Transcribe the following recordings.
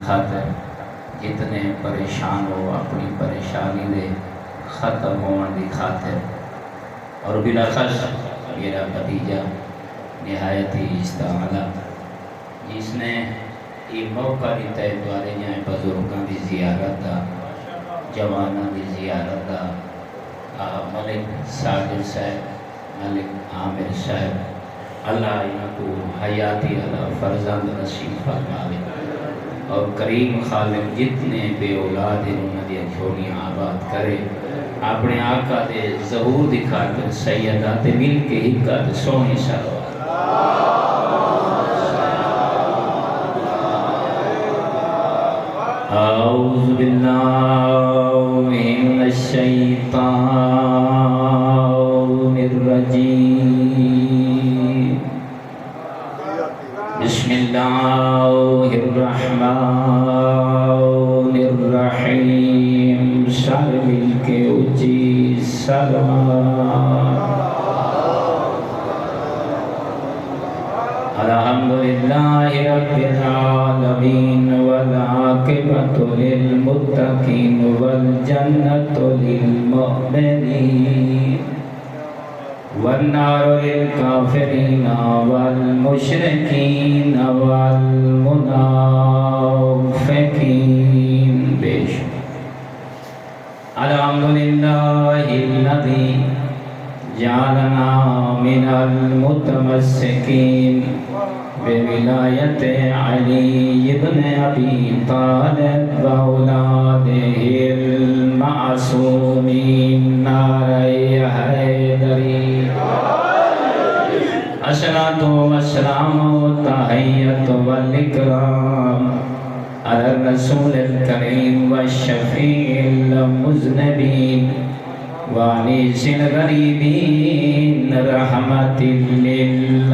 خاطر جتنے پریشان ہو اپنی پریشانی دے ختم ہونے کی خاطر، اور بالاخص میرا بھتیجا نہایت ہی استعمالہ جس نے یہ موقع دیتا ہے دوارے جائیں بزرگاں دی زیارت دا، جواناں دی زیارت دا، ملک ساجد صاحب، ملک عامر صاحب، اللہ انہوں کو حیاتی اللہ فرزند نصیب فرماوے، اور کریم خالق جتنے بے اولاد انہوں نے چھوڑیاں آباد کرے، اپنے آقا دے ظہور دکھا کر سیدات مل کے ہی کر سونی سروات اعوذ باللہ من الشیطان الرجیم، بسم اللہ الرحمن الرحیم، سر مل کے اچھی سلام، الحمدللہ رب العالمین والعاقبۃ للمتقین والجنۃ للمؤمنین والنار للکافرین والمشرکین والمنافقین، بیش الحمدللہ الذی جعلنا من المتمسکین بولایت علی ابن ابی طالب واولادہ المعصومین، نعرہ حیدری، الصلاۃ والسلام والتحیۃ والاکرام علی الرسول الکریم والشفیع المذنبین وانیس الغریبین، رحمت للعالمین،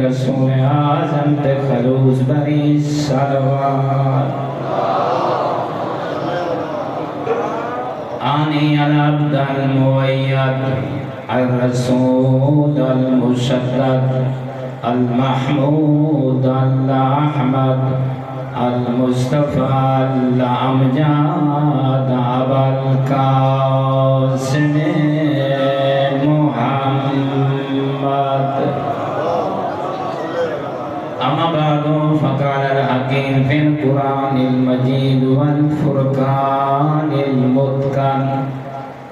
رسول اعظم خلوص بری صلوات آنی العبد المؤید، الرسول المشدد، المحمود الاحمد، المصطفى الامجاد، ابا القاسم محمد، اما بعد فقال الحكيم في القرآن المجيد والفرقان المتقن،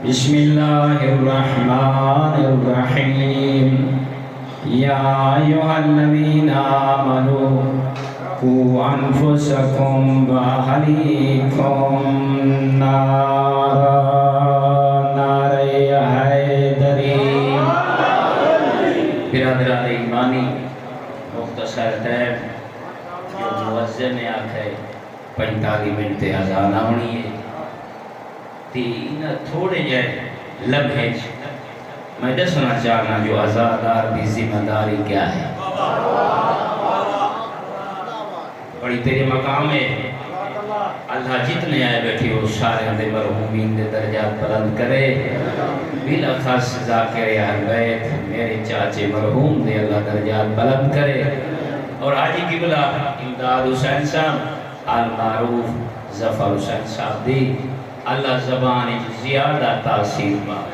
بسم الله الرحمن الرحيم، يا أيها الذين آمنوا قوا انفسکم واہلیکم نارا، نعرہ حیدری۔ برادران ایمانی، مختصر ٹائم جو مؤذن نے آکھا ہے 45 منٹ اذان ہونی ہے، تین تھوڑے جائے لمحے میں دسنا چاہنا جو عزادار دی ذمہ داری کیا ہے۔ بڑی تیرے مقام ہے، اللہ جتنے آئے بیٹھے ہو سارے دے مرحومین دے درجات بلند کرے، بالاخص ذاکر اہل بیت میرے چاچے مرحوم دے اللہ درجات بلند کرے، اور حاجی قبلہ امداد حسین صاحب، المعروف ظفر حسین صاحب دی اللہ زبان زیادہ تاثیر پائے۔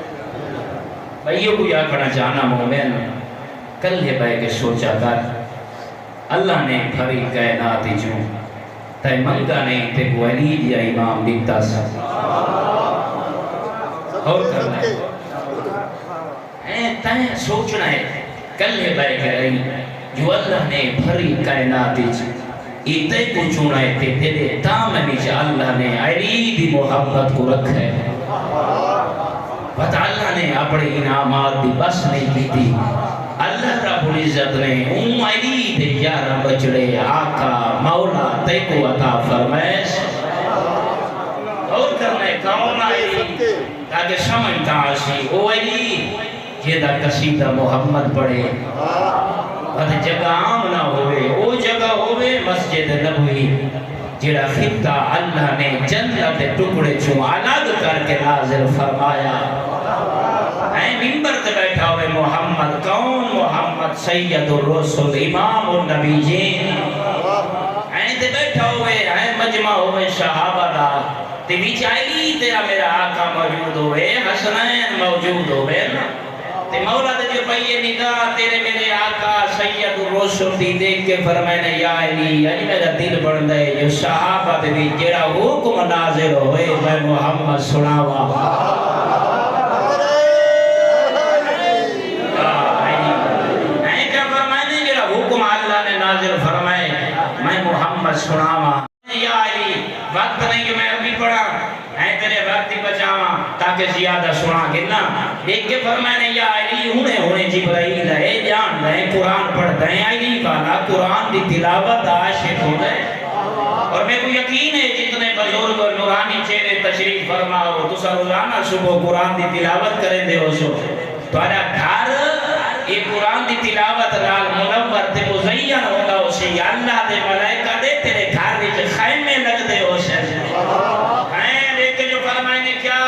بھائیوں کو یا کرنا چاہنا مومن، کل ہے بھائی کے سوچا کر، اللہ نے بھری کائنات جو تے منگا نہیں تے ولید یا امام دیتا سا اور کرنا ہے تے سوچنا ہے، کل ہے بھائی کہ رہی جو اللہ نے بھری کائنات جو ایتے کو چونا ہے تے تیرے دامنی جو اللہ نے علی دی محبت کو رکھا ہے، پتہ اللہ نے اپنے انعامات دی بس نہیں کی تھی، اللہ رب العزت نے علی دے یارہ بچڑے آقا مولا تے کو عطا فرمائش، اور کرنے کون آئی تاکہ سمجھتا آسی او علی جیدہ قصیدہ محمد پڑھے، پتہ جگہ عام نہ ہوئے، او جگہ ہوئے مسجد نبوی جیڑا خطہ اللہ نے جنت ٹکڑے چوں الگ کر کے نازل فرمایا، اے منبر تے بیٹھا محمد کون؟ محمد سید الرسل امام النبیین مجمع ہوئے صحابہ دا تے وچ علی تیرا میرا آقا موجود ہوئے، حسنین موجود ہوئے نا، تے مولا دے جو پئیے نگاہ تیرے میرے آقا سید الرسل دی دیکھ کے فرمائے یا علی اج میرا دل بڑھ دے جو صحابہ دے وچ جڑا حکم نازل ہوئے میں محمد سناواں۔ نازل فرمائے میں محمد سناواں یا علی وقت نہیں کہ میں ابھی پڑھا ہے تیرے وقت ہی بچاواں تاکہ زیادہ سنا گنا ایک کے فرمائے یا علی ہونے جبرائیل ہے جان دیں قرآن پڑھ دیں علی والا قرآن دی تلاوت عاشق ہو گئے اور میں کو یقین ہے جتنے بزرگ اور نورانی چہرے تشریف فرماؤ تو روزانہ صبح قرآن دی تلاوت کریں دے ہو سو تمہارا گھر یہ قرآن دی تلاوت نال منور تے مزین ہوگا اسے اللہ دے ملائکہ دے تیرے گھر وچ خیمے لگ دے اسے ہیں دیکھ جو فرمائے نے کیا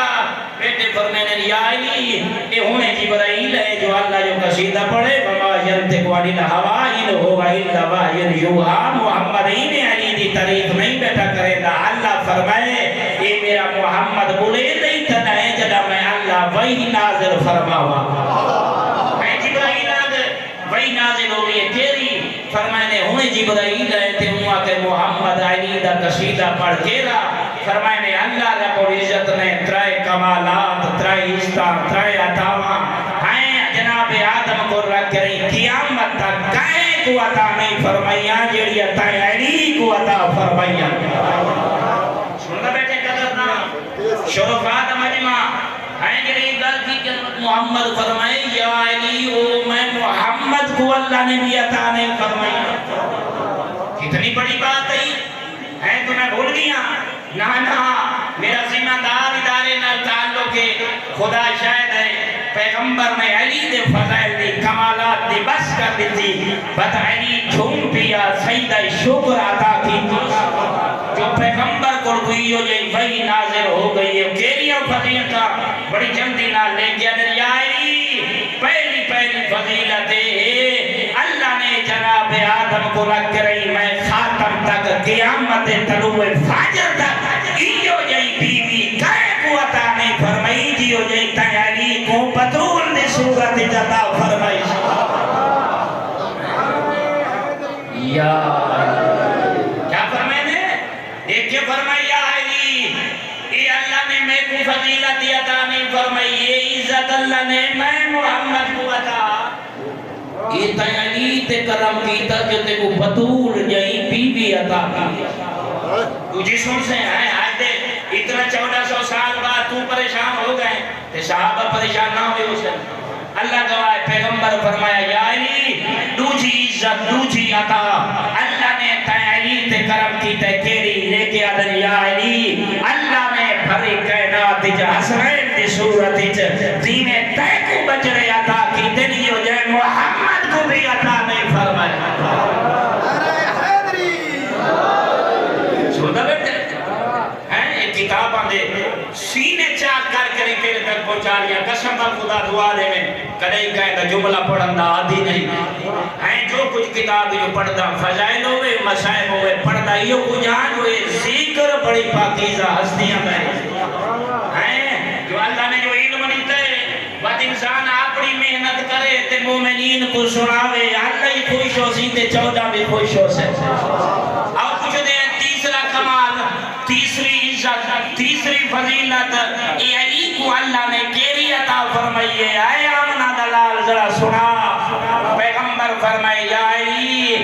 بیٹے فرمائے نے یا علی یہ ہونے جبرائیل ہے جو اللہ جو قصیدہ پڑھے وما ینطق عن الہوى ان هو الا وحی یوحی محمد علی دی تعریف نہیں بیٹھا کرے گا اللہ فرمائے یہ میرا محمد بولے نہیں تھا ہے جدا میں اللہ وہی نازل فرماوا وہی نازل ہوئی ہے تیری فرمائے ہونے جبرائیل ہے تے ہوا کہ محمد علی دا قصیدہ پڑھ کے رہا فرمائے اللہ رب العزت نے ترائے کمالات ترائے عزتاں ترائے عطاواں ہیں جناب آدم کو رکھ رہی قیامت تک کائیں کو عطا نہیں فرمائیاں جیڑی عطا علی کو عطا فرمائیاں سننا بیٹھے قدرنا شرفات مجمع ہیں جڑی گل کی کہ محمد فرمائے یا علی او میں محمد کو اللہ نے بھی عطا نہیں فرمایا کتنی بڑی بات ہے تو میں بھول گیا نہ میرا ذمہ دار ادارے نہ تعلق ہے خدا شاید ہے پیغمبر نے علی دے فضائل دی کمالات دی بس کر دیتی بس علی جھوم پیا سجدہ شکر عطا کی جو پیغمبر کو کوئی ہو جائے وہی نازل ہو گئی ہے کیریاں فضیلتہ بڑی جلدی نہ لے گیا دریائی پہلی فضیلت ہے اللہ نے جناب آدم کو رکھ رہی میں خاتم تک قیامت طلوع فجر تک ایو جائی بیوی کائے کو عطا نہیں فرمائی جیو جائی تیاری کو بطول نے صورت جتا فرمائی یا کیا فرمائے نے ایک کے فرمائی یا علی یہ اللہ نے میں کو فضیلت عطا نہیں فرمائی یہ عزت اللہ نے میں محمد کو عطا یہ تیاری تے کرم کیتا جو تے کو بطول جائی بیوی عطا کی تو جسم سے آئے آج دے اتنا 1400 سال بعد تو پریشان ہو گئے تے صحابہ پریشان نہ ہوئے اسے اللہ گواہ پیغمبر فرمایا یا علی دوجی عزت دوجی عطا اللہ نے علی تے کرم کی تے کیری لے کے آدن یا علی اللہ نے بھری کائنات جا حسنین دی صورت دین تے کو بچڑے عطا کی دنی ہو جائے محمد کو بھی عطا نہیں فرمایا سنتا بیٹھے ہیں ایک کتاب آندے سینے چاک کر کے تیرے تک پہنچا لیا قسم پر خدا دعا دے میں کدھے کہیں دا جملہ پڑھن دا عادی نہیں ہیں جو کچھ کتاب جو پڑھدا فضائل ہوئے مسائب ہوئے پڑھدا یہ کچھ آن ہوئے ذکر بڑی پاکیزہ ہستیاں ہیں جو اللہ نے جو علم نہیں تے بات انسان اپنی محنت کرے تے مومنین کو سناوے اللہ ہی خوش ہو سی تے 14 بھی خوش ہو سے اور کچھ دے تیسرا کمال تیسری عزت تیسری فضیلت یہ علی کو اللہ نے کیری عطا فرمائی ہے اے آمنہ دلال ذرا سنا پیغمبر فرمائے یا علی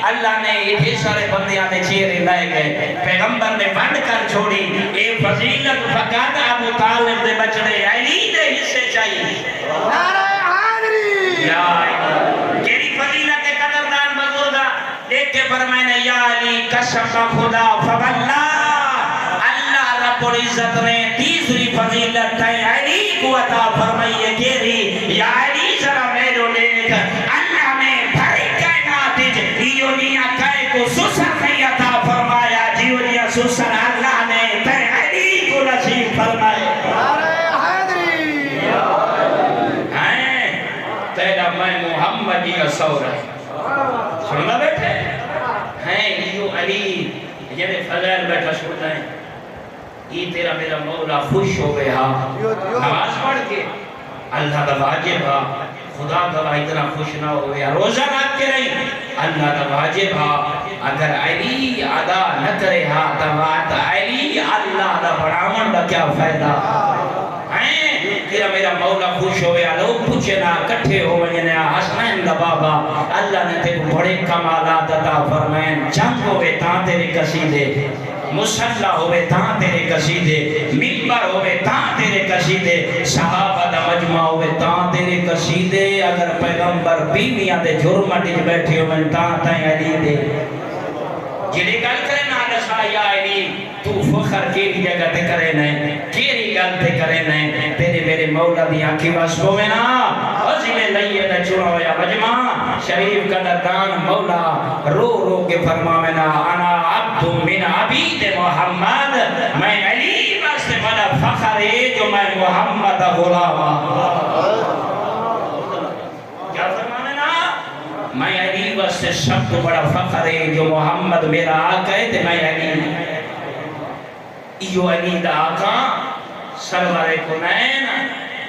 اللہ نے یہ سارے بندیاں نے چہرے لائے گئے پیغمبر نے بند کر چھوڑی اے فضیلت فقط ابو طالب دے بچڑے علی دے حصے چاہیے نعرہ حیدری یا علی کیری فضیلت قدردان بزرگا دیکھ کے فرمائے یا علی قسم خدا فواللہ اللہ رب العزت نے تیسری فضیلت علی کو عطا فرمائی ہے کیری یا علی ذرا میرے دیکھ اللہ نے بھری کائنات جیو نیا کائے کو سسر نہیں عطا فرمایا جیو نیا سسر اللہ نے علی کو نصیب فرمائے تیرا میں محمد جی کا سورہ سننا بیٹھے ہیں یہ علی جڑے فضائل بیٹھا سنتا ہے یہ تیرا میرا مولا خوش ہو گیا نماز پڑھ کے اللہ کا واجب ہے خدا کا اتنا خوش نہ ہو گیا روزہ رکھ کے نہیں اللہ کا واجب ہے اگر علی ادا نہ کرے ہاں تو علی اللہ دا بڑھامن دا کیا فائدہ تیرا میرا مولا خوش ہوئے لوگ پوچھے نا کٹھے ہو وجنے حسنین دا بابا اللہ نے تے کو بڑے کمالات عطا فرمائیں جنگ ہوئے تاں تیرے قصیدے مسلح ہوئے تاں تیرے قصیدے ممبر ہوئے تاں تیرے قصیدے صحابہ دا مجمع ہوئے تاں تیرے قصیدے اگر پیغمبر بیویاں دے جرمٹی بیٹھے ہوئے تاں تائیں علی دے جنہیں گل کرے نا نسا یا علی تو فخر کی جگہ تے کرے نہیں کیری گل تے کرے نہیں تیرے میرے مولا دی آنکھی واسبو میں نا عظیم لئیے نہ چڑا ہویا مجمع شریف قدردان مولا رو رو کے فرماوے نا انا عبد من عبید محمد میں علی واسطے بڑا فخر ہے جو میں محمد غلام کیا فرماوے نا میں علی واسطے سب تو بڑا فخر ہے جو محمد میرا آقا ہے تے میں علی ایو علی دا آقا سرور کنین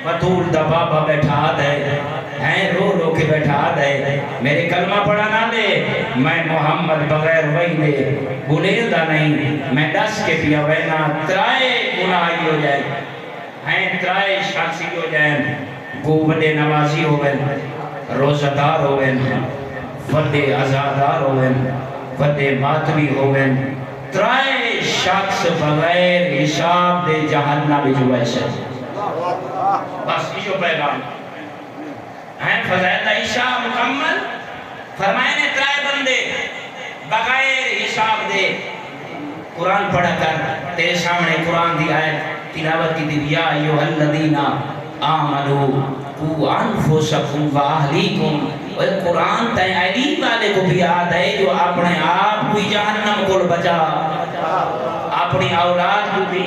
بطول دا بابا بیٹھا دے ہیں رو رو کے بیٹھا دے میرے کلمہ پڑھا نہ لے میں محمد بغیر وہی دے بلیدہ نہیں میں دس کے پیا وینا ترائے گناہی ہو جائے ہیں ترائے شخصی ہو جائے گو بڑے نوازی ہوئے روزدار ہوئے وڈے ازادار ہوئے وڈے ماتمی ہوئے ترائے شخص بغیر حساب دے جہنم جو ایسے بس یہ پیغام ہیں فضائل عیشہ مکمل فرمائے نے ترائے بندے بغیر حساب دے قرآن پڑھا کر تیرے سامنے قرآن دی آیت تلاوت کی دی یا ایوہ الذین آمنو قو انفسکم و اہلیکم اور قرآن تے علی والے کو بھی یاد ہے جو اپنے آپ کوئی جہنم کو بچا اپنی اولاد کو بھی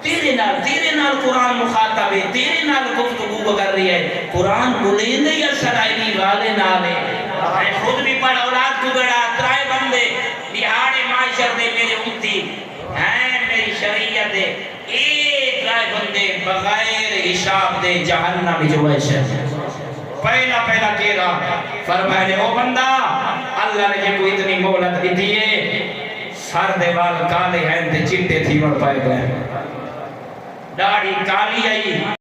تیرے نال قرآن مخاطب ہے تیرے نال گفتگو کر رہی ہے قرآن کو لیندے یا سرائلی والے نالے میں خود بھی پڑھ اولاد کو گڑا ترائے بندے بہاڑے معاشر دے میرے امتی ہیں میری شریعت دے ایک ترائے بندے بغیر حساب دے جہنم جو ایسے پہلا کہہ رہا فرمائے او بندہ اللہ نے جو اتنی مولت دیئے سر دے وال کالے ہیں تے چٹے تھی وڑ پائے گئے داڑھی کالی آئی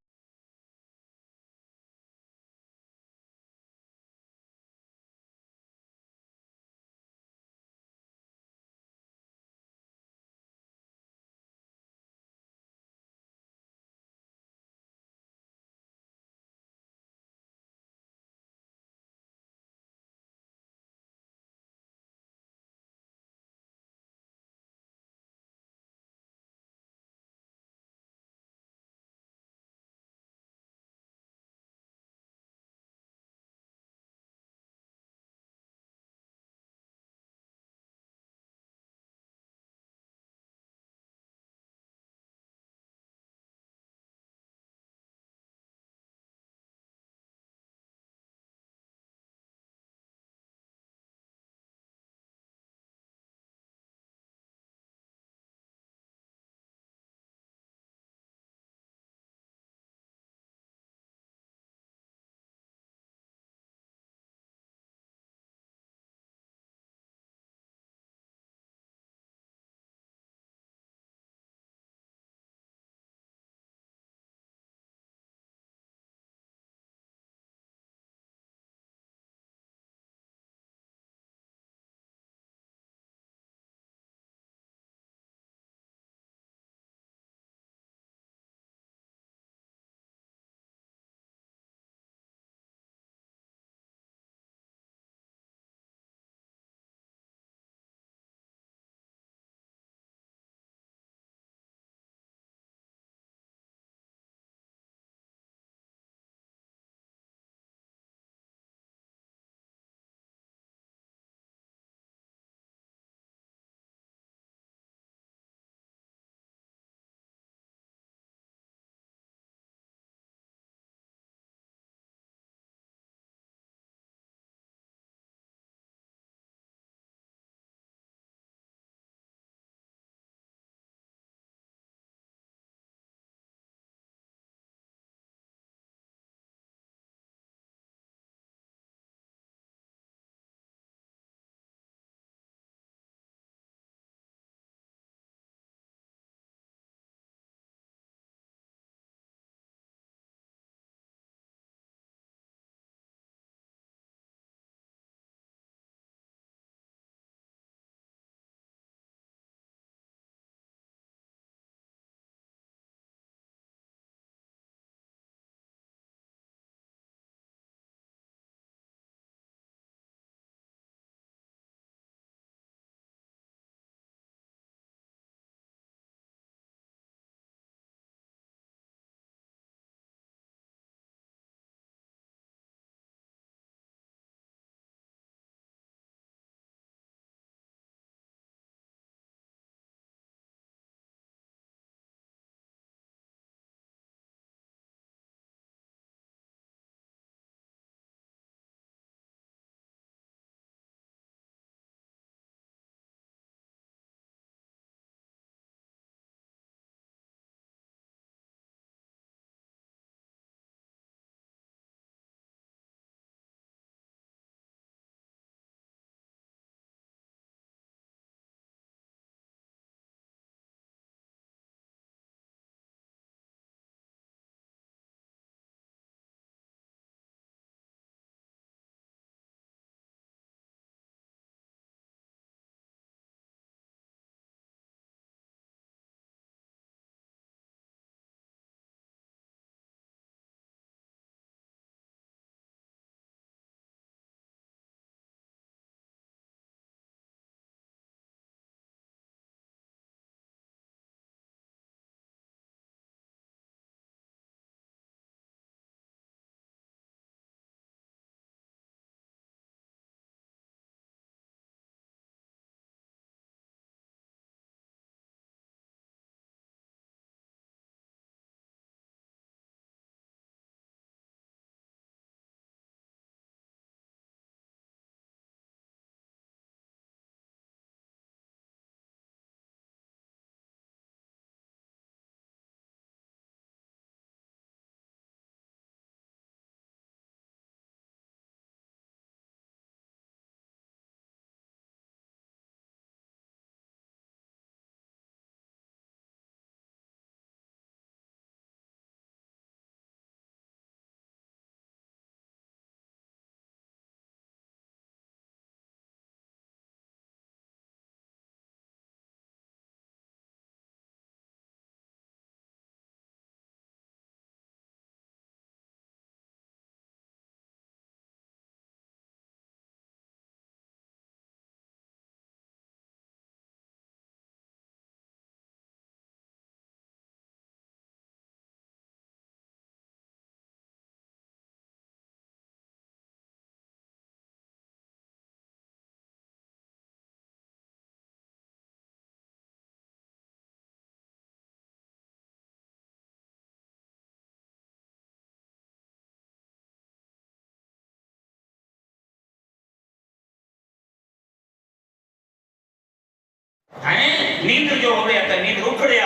نیند جو ہوئے تو نیند رکھڑیا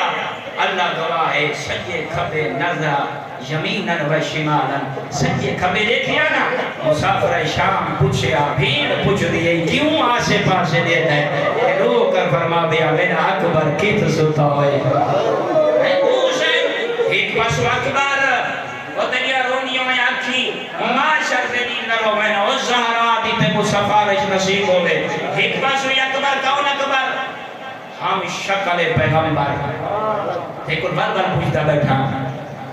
اللہ گواہ ہے سجے کھبے نظر یمیناً و شمالاً سجے کھبے دیکھیا نا مسافر شام پوچھیا بھیڑ پوچھ دیئے کیوں آسے پاسے دیتا ہے رو کر فرما بیا میرا اکبر کت ستا ہوئے ایک پاسو اکبر وہ دنیا رونیوں میں آکھی معاشر سے نیند نرو میں نے اس زہرا دیتے کو سفارش نصیب ہو گئے ایک پاسو اکبر کون اکبر ہم شکل پیغمبر ایک بار بار پوچھتا بیٹھا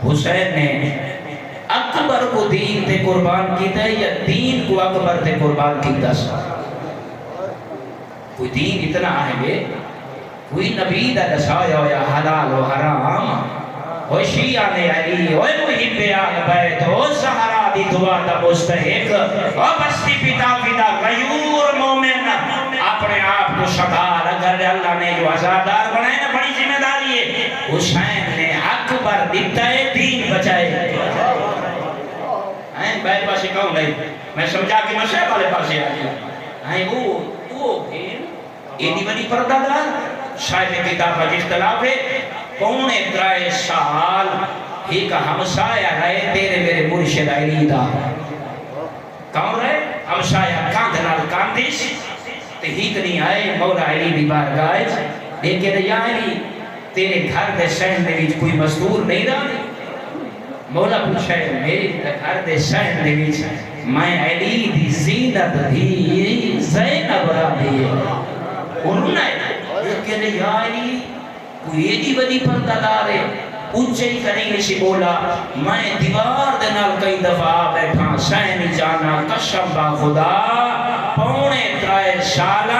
حسین نے اکبر کو دین تے قربان کیتا ہے یا دین کو اکبر تے قربان کیتا سا کوئی دین اتنا آئے کوئی نبی دا دسایا یا حلال و حرام او شیعہ نے علی او محب آل بیت او سہرا دی دعا دا مستحق او بستی پتا فدا غیور مومن اپنے آپ کو شبار اگر اللہ نے جو عزادار بنائے نا بڑی ذمہ داری ہے حسین نے اکبر دیتا ہے دین بچائے بھائی پاسے کہوں نہیں میں سمجھا کہ مسئلہ والے پاسے آ گیا وہ ایدی بڑی پردہ دار شاید کتاب کا اختلاف ہے پونے 3 سال ایک ہمسایہ رہے تیرے میرے مرشد علی دا کون رہے ہمسایہ کاندھنال کاندھیس تے ہی کنی آئے مولا علی دی بارگاہ لیکن یا علی تیرے گھر دے سہن دے وچ کوئی مزدور نہیں رہا مولا پوچھا ہے میرے گھر دے سہن دے وچ میں علی دی زینت دی زینب را دی انہوں نے لیکن یا علی کوئی ایدی بدی پردہ دار ہے اونچے ہی کریں گے سی بولا میں دیوار دے نال کئی دفعہ بیٹھا سہنی جانا قسم با خدا پونے 3 سالہ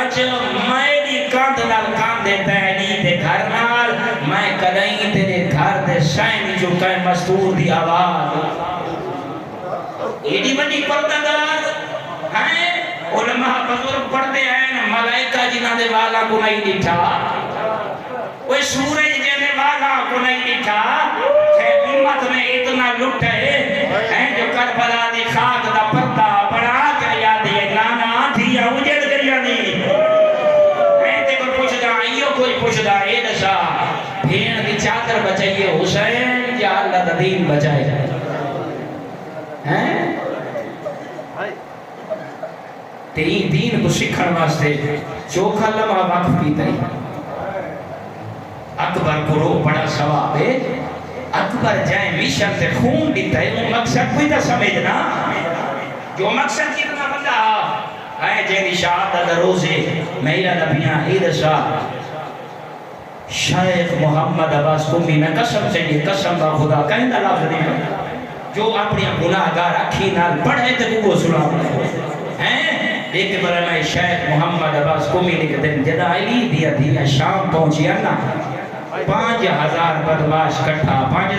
میری کاندھ نال کاندھے پہنی دے گھر نال میں کدیں تیرے گھر دے سہنی جو کہیں مستور دی آواز ایدی بدی پردہ دار ہیں علماء بزرگ پڑھتے ہیں ملائکہ جنہ دے والا کو نہیں ڈٹھا وہ سورج جنے والا کو نہیں ڈٹھا کہ امت میں اتنا لٹ ہے جو کربلا دی خاک دا پردہ بڑھا کر یاد ہے لانا دھیا اجڑ گیا نہیں میں تے کوئی پوچھ دا ایو کوئی پوچھ دا اے دسا بھین دی چادر بچائیے حسین یا اللہ دا دین بچائے ہیں تیری دین کو سکھن واسطے چوکھا لمحہ وقف کی تھی اکبر کو رو بڑا ثواب ہے اکبر جائے مشن سے خون دیتا ہے وہ مقصد کوئی تا سمجھنا جو مقصد کتنا بندہ ہے جیدی شہادت روزے میرا نبیاں ایدسا شیخ محمد عباس قمی میں قسم سے یہ قسم با خدا کہیں دا لفظ نہیں جو اپنی گناہگار اکھی نال پڑھے تے وہ سنا ہیں ایک بار میں شیخ محمد عباس قمی لکھ دیں جدا علی دیا دیا شام پہنچی نا 5000 بدماش کٹھا 5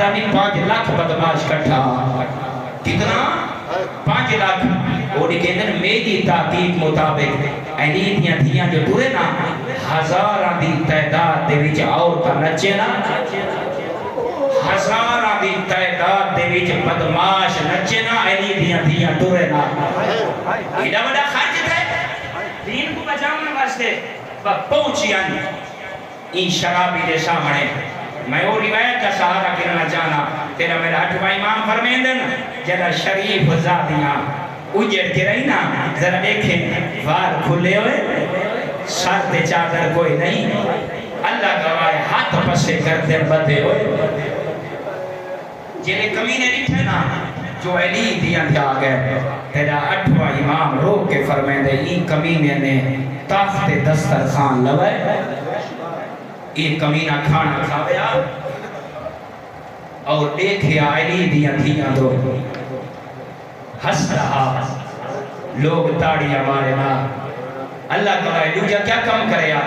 لاکھ بدماش کٹھا کتنا 5 لاکھ وہ لکھے دیں میری تحقیق مطابق علی دیا دیا جو دورے نا 1000 دی تعداد دے وچ عورتاں نچے نا 1000 دی تعداد دے وچ بدماش نچے نا علی دیا دورے نا ایڈا بڑا خرچ ہے دین کو بچانے واسطے پہنچی آنی این شرابی دے سامنے میں وہ روایت کا سہارا کرنا چاہنا تیرا میرا 8واں امام فرمیندن جدا شریف زادیاں اجڑ کے رہی نا ذرا دیکھیں وار کھلے ہوئے سر تے چادر کوئی نہیں اللہ گواہ ہاتھ پسے کرتے بدے ہوئے جنہیں کمینے لکھے نا جو علی دیا دیا گئے تیرا 8واں امام روک کے فرمیندے این کمینے نے تخت دسترخوان لوائے ایک کمینہ کھانا کھاویا اور دیکھیا علی دیا دیا دو ہس رہا لوگ تاڑیاں مارے نا اللہ تعالیٰ دوجہ کیا کم کریا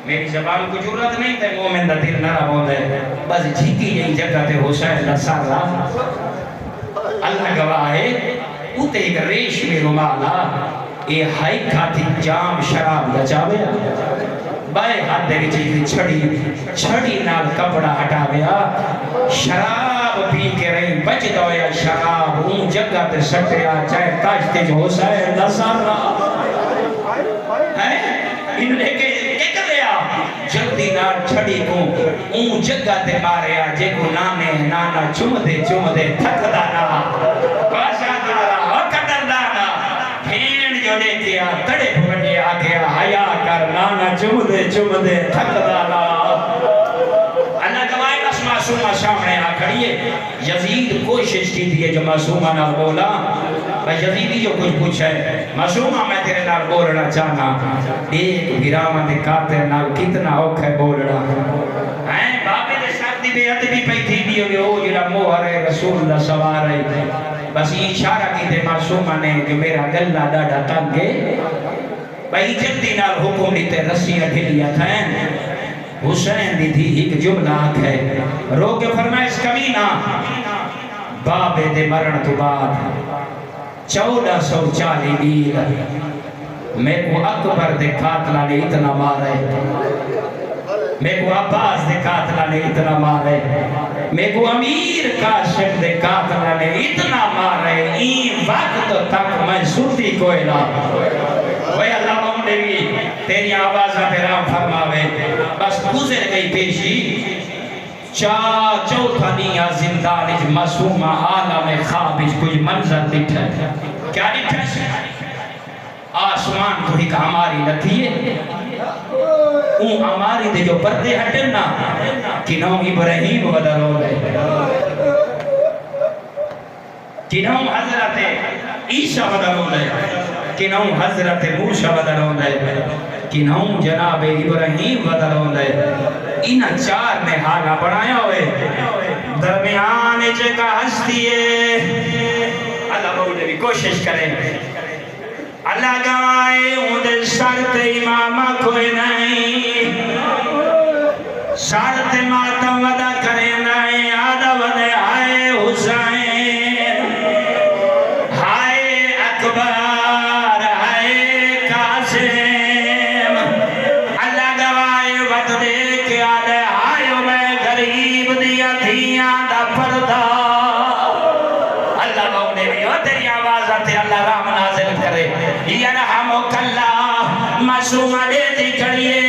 میری زبان کو جرت نہیں تے مومن دا دل نہ رہا ہے بس جھیکی یہی جگہ تے حسین دا سار رہا اللہ گواہ ہے اتے ایک ریش میں رمالا اے ہائی کھاتی جام شراب لچاویا بائے ہاتھ دے وچ چھڑی نال کپڑا ہٹا گیا شراب پی کے رہی بچ دویا شراب اون جگہ تے سٹیا چاہے تاجتے جو حسین دا سارا ہے انہوں نے کہ کر لیا جلدی نال چھڑی کو اون جگہ تے ماریا جے کو نانے نانا چم دے تھکدا نا بادشاہ دارا قدردانا پھین جو لے کیا تڑے بھوڑے آ گیا حیا کر نانا چم دے تھکدا نا اللہ گواہی بس معصومہ سامنے آ کھڑیے یزید کوشش کی دیئے جو معصومہ نال بولا بھائی یزیدی جو کچھ پوچھا ہے معصومہ میں تیرے نال بولنا چاہنا ایک بھیرامان دے قاتل نال کتنا اوکھ ہے بولنا بابے دے ساتھ بے ادبی پہ تھی دیو گے او جڑا موہر ہے رسول اللہ سوار ہے بس یہ اشارہ کی تے معصومہ نے جو میرا گلہ ڈاڑا تک گے بھائی جلدی نال حکم دیتے رسیاں ڈھلیا تھا حسین دی تھی ایک جملہ آنکھ ہے رو کے فرمائش کمینہ بابے دے مرن تو بعد 1440 میل میں کو اکبر دے قاتلہ نے اتنا مارے میں کو عباس دے قاتلہ نے اتنا مارے میں کو امیر قاسم دے قاتلہ نے اتنا مارے این وقت تک میں سوتی کوئی نہ وے اللہ ممنے بھی تیری آوازہ پہ رام فرماوے بس گزر گئی پیشی چوتھا نیا زندان اج معصومہ عالم خواب اج کوئی منظر دکھا کیا دکھا آسمان تو ایک ہماری لکھیے اون ہماری دے جو پردے ہٹنا کنوں ابراہیم ودرو لے کنوں حضرت عیسیٰ ودرو لے کنوں حضرت موسیٰ ودرو لے کنوں جناب ابراہیم ودرو لے انہا چار نے حالہ بڑھایا ہوئے درمیان جگہ ہستی ہے اللہ بہنے بھی کوشش کریں اللہ گوائے اندر شرط امامہ کوئی نہیں شرط ماتم ودا کریں نہیں آدھا ودے آئے حسین ہائے اکبر ہائے قاسم اللہ گوائے ود دے کے آدھے آئے میں غریب دیا دھیاں دا پردہ اللہ بہنے بھی ہو تیری آواز آتے اللہ رام نازل کرے یرحمک اللہ معصومہ دے دی کریے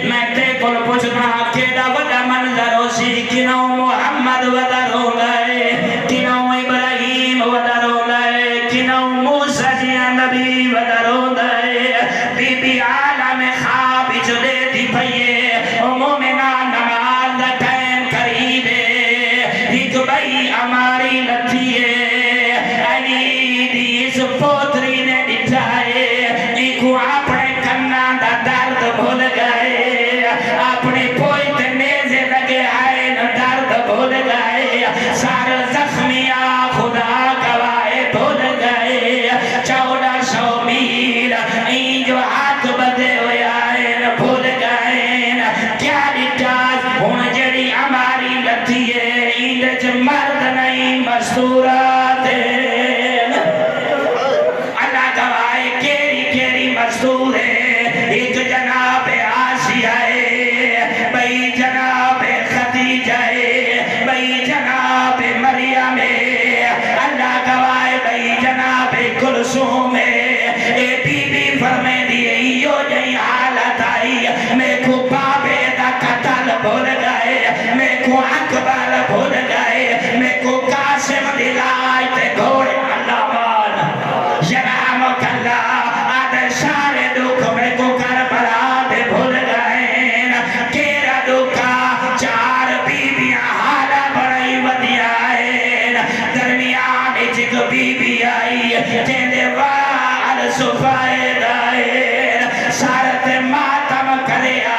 میں تے کل پوچھنا کیڑا وڈا منظر ہو سی کنوں محمد ودا رو لائے کنوں ابراہیم ودا رو لائے کنوں موسیٰ جیا نبی ودا رو لائے بی بی عالم خواب جو دے دی پئیے مومنہ نماز دا ٹائم قریبے ایک بھائی ہماری لتھیے علی دی اس پوتری نے دٹھائے ایکو اپنے کنہ دا درد بھول گئے اپنے پوئٹ نیزے لگے آئے نہ درد بھول گئے سارے زخمیاں خدا گوائے بھول گئے 1400 میل این جو ہاتھ بدے ہوئے آئے نہ بھول گئے کیا لٹاز ہون جڑی ہماری لتھی ہے ایندج مرد نہیں مستورات اللہ گوائے کیری کیری مستور ہے ایک جناب آسیہ ہے بھئی جناب خدیجہ ہے بھئی جناب مریم ہے اللہ گوائے بھئی جناب کلثوم ہے اے بی بی فرمے دیئے یو جئی حالت آئی میں کو بابے دا قتل بھول گئے میں کو اکبر بھول گئے میں کو قاسم دلائی تے گھوڑے اللہ مان یرحمک اللہ آدھے سارے دکھ میں کو کربلا دے بھول گئے کیرا دکھا چار بیبیاں حالہ بڑھائی ودیا ہے درمیان جگ بی بی آئی جیندے وال صفائے دائے سارت ماتم کریا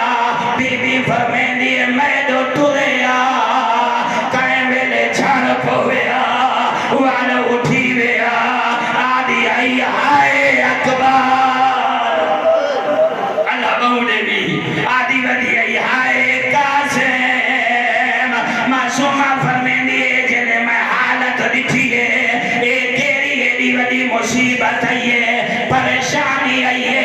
بی بی فرمین دیئے میں دو ٹوریا کہیں ویلے چھان پویا والا اٹھی ویا آدھی آئی آئے اکبر اللہ بہنے بھی آدھی ودی آئی آئے قاسم معصومہ فرمین دیئے جنہیں میں حالت دکھیے ایک کیری ایڈی ودی مصیبت آئیے پریشانی آئیے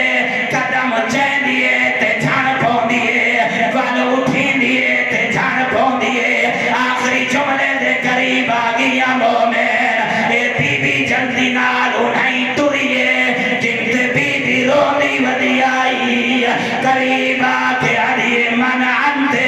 قدم چین دیئے تے جھان پون دیئے والا اٹھی دیئے تے جھان پون دیئے آخری جملے دے قریب آگیا مومن اے بی بی جلدی نال انہیں ٹوریے جن تے بی بی رونی ودی آئی قریب آکے آدھیے من انتے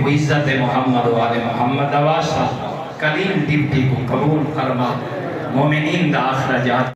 وہ عزت محمد و آل محمد واسطہ کلیم ڈپٹی کو قبول فرما مومنین دا آخر جات